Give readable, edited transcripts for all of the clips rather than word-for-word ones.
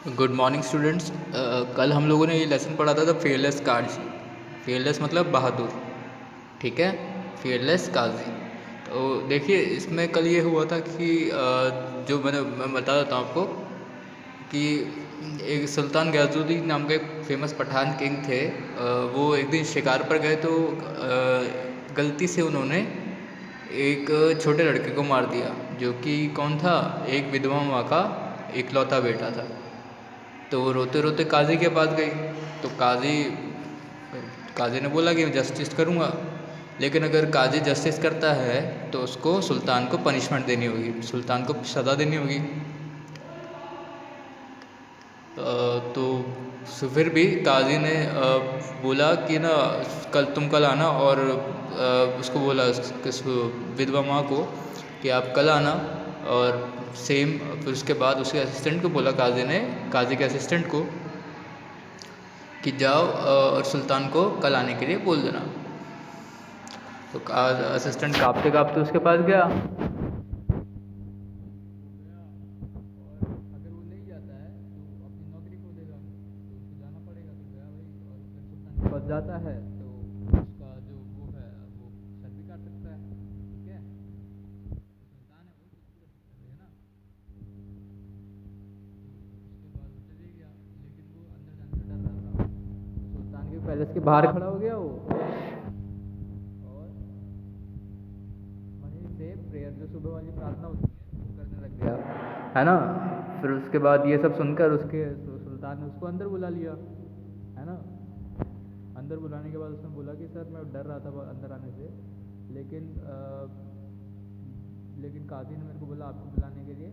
Good morning students. कल हम लोगों ने ये लेसन पढ़ा था फेयरलेस काजी। फेयरलेस मतलब बहादुर, ठीक है। फेयरलेस काजी। तो देखिए, इसमें कल ये हुआ था कि जो मैं बता देता हूँ आपको कि एक सुल्तान गयाजुद्दीन नाम के एक फेमस पठान किंग थे। वो एक दिन शिकार पर गए तो गलती से उन्होंने एक छोटे लड़के को मार दिया, जो कि कौन था, एक विधवा माँ का इकलौता बेटा था। तो वो रोते रोते काजी के पास गई। तो काजी ने बोला कि मैं जस्टिस करूँगा, लेकिन अगर काजी जस्टिस करता है तो उसको सुल्तान को पनिशमेंट देनी होगी, सुल्तान को सज़ा देनी होगी। तो फिर भी काजी ने बोला कि ना, कल आना, और उसको बोला, किस विधवा माँ को, कि आप कल आना। और सेम फिर उसके बाद उसके असिस्टेंट को बोला, काजी के असिस्टेंट को, कि जाओ और सुल्तान को कल आने के लिए बोल देना। तो असिस्टेंट काँपते काँपते उसके पास गया। अगर वो नहीं जाता है तो अपनी नौकरी खो देगा, तो उसको जाना पड़ेगा। तो गया भाई, और फिर सुल्तान के पास जाता है तो उसका जो वो है वो सर भी काट सकता है, ठीक है। तो सुल्तान है वो, तो उसको कर सकता है ना। उसके बाद वो चले गया, लेकिन वो अंदर जाने से डर रहा था। सुल्तान के पैलेस के बाहर खड़ा हो गया वो, और वहीं से प्रेयर, जो सुबह वाली प्रार्थना होती है, वो करने लग गया, है ना। फिर उसके बाद ये सब सुनकर सुल्तान ने उसको अंदर बुला लिया, है ना। अंदर बुलाने के बाद उसने बोला कि सर, मैं डर रहा था अंदर आने से, लेकिन लेकिन काजी ने मेरे को बोला आपको बुलाने के लिए,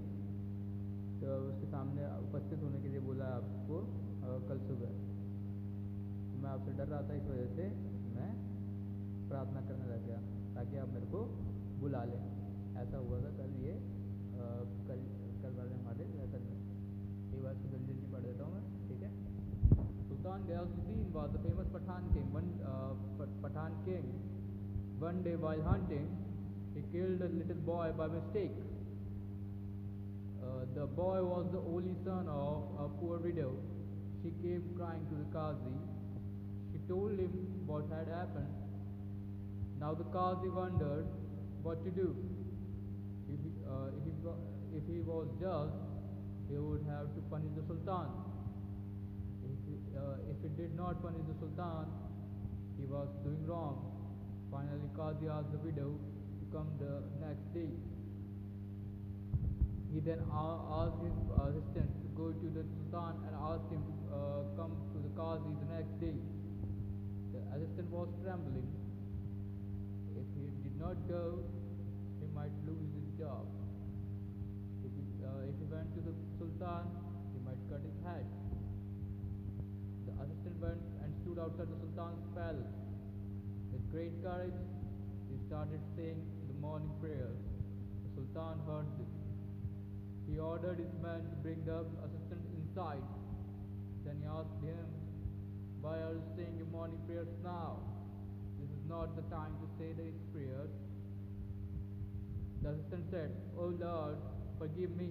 तो उसके सामने उपस्थित होने के लिए बोला आपको कल सुबह। तो मैं आपसे डर रहा था, इस वजह से मैं प्रार्थना करने लग गया ताकि आप मेरे को बुला लें। ऐसा हुआ था कल। ये कल कल वाले हमारे लेसन में ये बात को जल्दी जल्दी पढ़ देता हूँ मैं, ठीक है। Sultan Ghaznuddin was a famous Pathan king. One day while hunting, he killed a little boy by mistake. The boy was the only son of a poor widow. She came crying to the Qazi. She told him what had happened. Now the Qazi wondered what to do. If he was just, he would have to punish the Sultan. If he did not punish the Sultan, he was doing wrong. Finally, Qazi asked the widow to come the next day. He then asked his assistant to go to the Sultan and asked him to come to the Qazi the next day. The assistant was trembling. If he did not go, he might lose his job. If he went to the Sultan, he might cut his head. The assistant went and stood outside the Sultan's palace. With great courage, he started saying the morning prayers. The Sultan heard this. He ordered his men to bring the assistant inside. Then he asked him, "Why are you saying your morning prayers now? This is not the time to say these prayers." The assistant said, "Oh Lord, forgive me.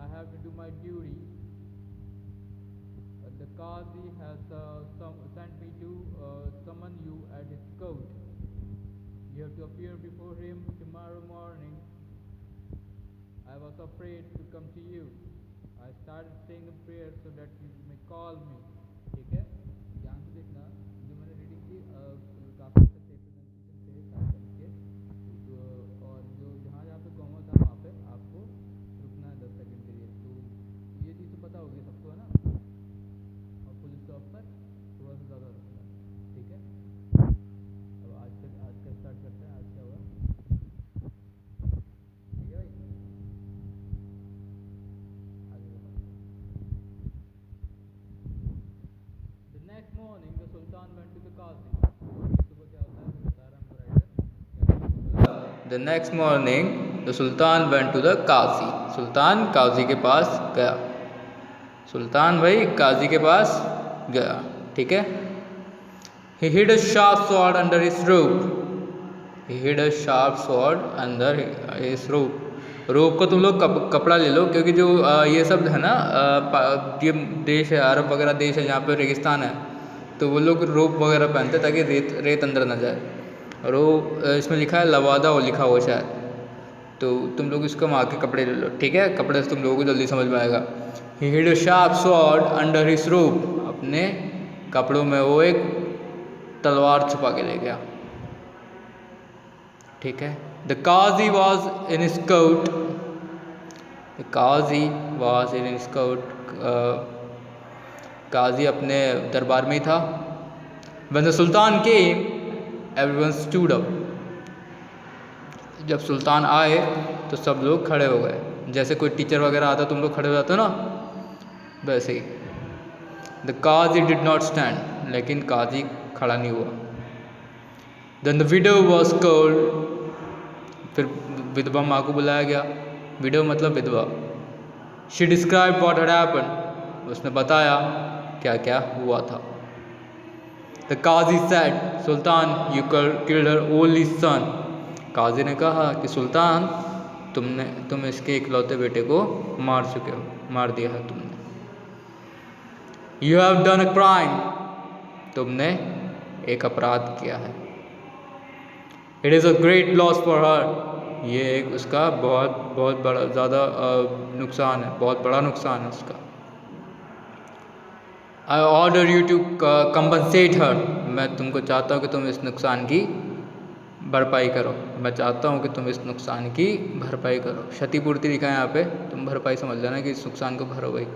I have to do my duty. The Qazi has sent me to summon you at his court. You have to appear before him tomorrow morning. I was afraid to come to you. I started saying a prayer so that you may call me." ठीक है, ध्यान से देखना, जो मैंने reading की काफ़ी अच्छे प्रेजेंटेशन थे सारे करके, और जो जहाँ जहाँ पे कॉमा था वहाँ पे आपको रुकना है 10 सेकंड के लिए। तो ये चीज़ तो पता होगी सबको, है ना। और फुल स्टॉप पर थोड़ा सा ज़्यादा रखना है, ठीक है। अब आज का स्टार्ट करते हैं। आज क्या हुआ, ठीक है भाई, आगे बताओ। The next morning, the Sultan went to the Qazi. सुबह क्या होता है मैं बता रहा हूँ writer. The next morning, the Sultan went to the Qazi. सुल्तान काजी के पास गया। सुल्तान भाई काजी के पास गया, ठीक है। He hid a sharp sword under his robe. He hid a sharp sword under his robe. रोब को तुम लोग कपड़ा ले लो, क्योंकि जो ये सब है ना, ये देश है, अरब वगैरह देश है जहाँ पे रेगिस्तान है, तो वो लोग रोब वगैरह पहनते ताकि रेत अंदर ना जाए। और वो इसमें लिखा है लवादा, वो लिखा हुआ शायद, तो तुम लोग इसको वहाँ के कपड़े ले लो, ठीक है। कपड़े से तुम लोगों को जल्दी समझ में आएगा। ही हिड अ शार्प स्वॉर्ड अंडर हिज रोब, अपने कपड़ों में वो एक तलवार छुपा के ले गया, ठीक है। द काजी was in his court, the काजी वॉज इन हिज कोट, काजी अपने दरबार में ही था। व्हेन द सुल्तान केम एवरीवन स्टूड अप, जब सुल्तान आए तो सब लोग खड़े हो गए, जैसे कोई टीचर वगैरह आता तुम लोग खड़े हो जाते हो ना, वैसे ही। द काजी डिड नॉट स्टैंड, लेकिन काजी खड़ा नहीं हुआ। Then the widow was called, फिर विधवा माँ को बुलाया गया। विडो मतलब विधवा। She describe what had happened, उसने बताया क्या क्या हुआ था। द काजी सेड, सुल्तान you killed her only son, काजी ने कहा कि सुल्तान तुम इसके इकलौते बेटे को मार चुके हो, मार दिया है तुमने। You have done a crime, तुमने एक अपराध किया है। It is a great loss for her, ये एक उसका बहुत बड़ा ज़्यादा नुकसान है, बहुत बड़ा नुकसान है उसका। I order you to compensate her, मैं तुमको चाहता हूँ कि तुम इस नुकसान की भरपाई करो, मैं चाहता हूँ कि तुम इस नुकसान की भरपाई करो। क्षतिपूर्ति लिखा है यहाँ पे, तुम भरपाई समझ लेना कि इस नुकसान को भरो भाई,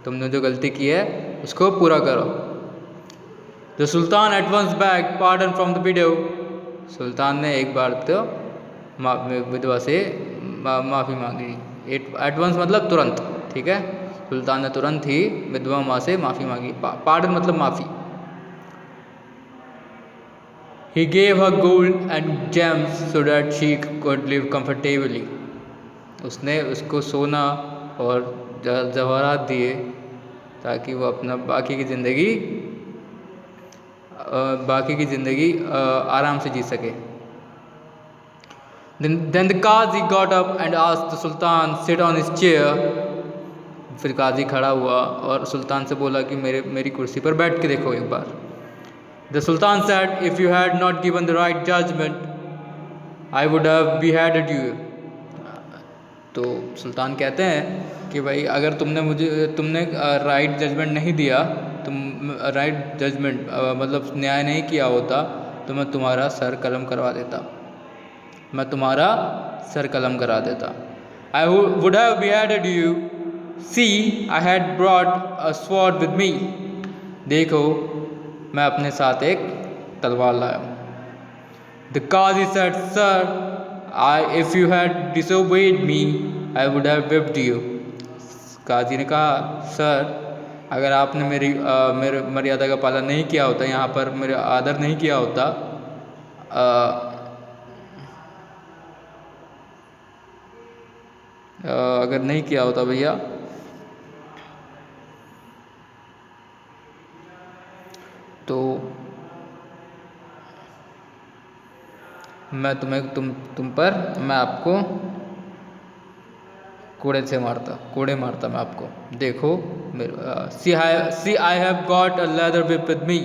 तुमने जो गलती की है उसको पूरा करो। द सुल्तान at once beg pardon from the widow, सुल्तान ने एक बार तो विधवा से माफ़ी मांगी। एट वंस मतलब तुरंत, ठीक है। सुल्तान ने तुरंत ही विधवा माँ से माफ़ी मांगी। पार्डन मतलब माफ़ी। He gave her gold and gems so that she could live comfortably. उसने उसको सोना और जवाहरात दिए ताकि वो अपना बाकी की ज़िंदगी आराम से जी सके। Then the Qazi got up and asked the Sultan sit on his chair. फिर काजी खड़ा हुआ और सुल्तान से बोला कि मेरी कुर्सी पर बैठ के देखो एक बार। The Sultan said, if you had not given the right judgment, I would have beheaded you. तो सुल्तान कहते हैं कि भाई अगर तुमने राइट जजमेंट नहीं दिया, तुम राइट जजमेंट मतलब न्याय नहीं किया होता, तो मैं तुम्हारा सर कलम करवा देता, मैं तुम्हारा सर कलम करा देता। I would have beheaded you. See, I had brought a sword with me. देखो मैं अपने साथ एक तलवार लाया हूँ। The Qazi said, Sir, if you had disobeyed me, I would have whipped you. काजी ने कहा, सर अगर आपने मेरे मर्यादा का पालन नहीं किया होता, यहाँ पर मेरे आदर नहीं किया होता, अगर नहीं किया होता भैया, तो मैं मैं आपको कोड़े मारता मैं आपको। देखो see I have got a leather whip with me,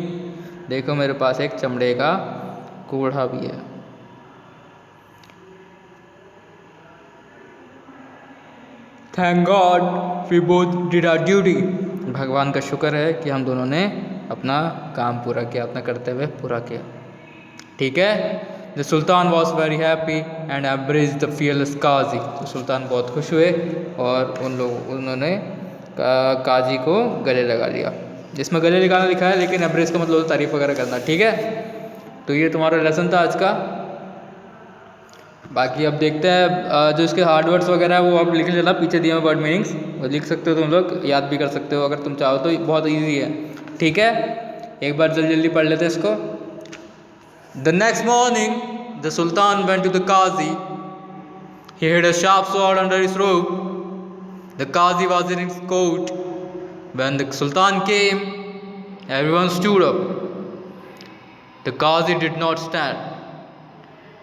देखो मेरे पास एक चमड़े का कोड़ा भी है। Thank God we both did our duty, भगवान का शुक्र है कि हम दोनों ने अपना काम पूरा किया, अपना कर्तव्य पूरा किया, ठीक है। द सुल्तान was very happy and embraced the fearless काजी, तो सुल्तान बहुत खुश हुए और उन्होंने काजी को गले लगा लिया। जिसमें गले लगाना लिखा है, लेकिन एम्ब्रेस का मतलब तारीफ वगैरह करना, ठीक है। तो ये तुम्हारा लेसन था आज का। बाकी अब देखते हैं जो इसके हार्ड वर्ड्स वगैरह है वो आप लिख लेना, पीछे दिए हुए वर्ड मीनिंग्स वो लिख सकते हो, तुम लोग याद भी कर सकते हो अगर तुम चाहो तो, बहुत ईजी है, ठीक है। एक बार जल्दी पढ़ लेते हैं इसको। द नेक्स्ट मॉर्निंग द सुल्तान वेंट टू द काजी, he had a sharp sword under his robe, the काजी was in his court, when the सुल्तान came everyone stood up, the काजी did not stand,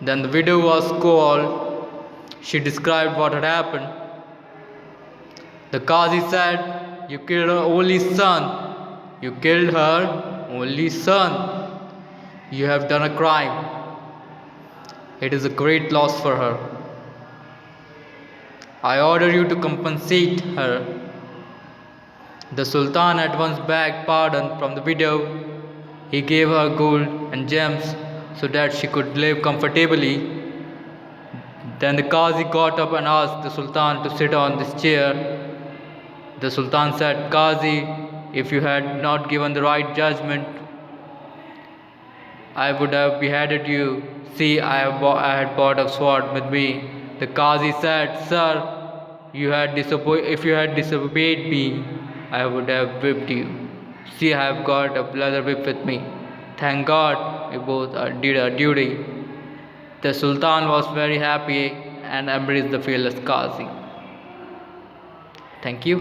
then the widow was called, She described what had happened. The Qazi said, "You killed her only son. You killed her only son. You have done a crime. It is a great loss for her. I order you to compensate her." The Sultan at once begged pardon from the widow. He gave her gold and gems so that she could live comfortably. Then the Qazi got up and asked the Sultan to sit on this chair. The Sultan said, "Qazi, if you had not given the right judgment, I would have beheaded you. See, I had brought a sword with me." The Qazi said, "Sir, if you had disobeyed me, I would have whipped you. See, I have got a leather whip with me. Thank God we both did our duty." The Sultan was very happy and embraced the fearless Qazi. Thank you.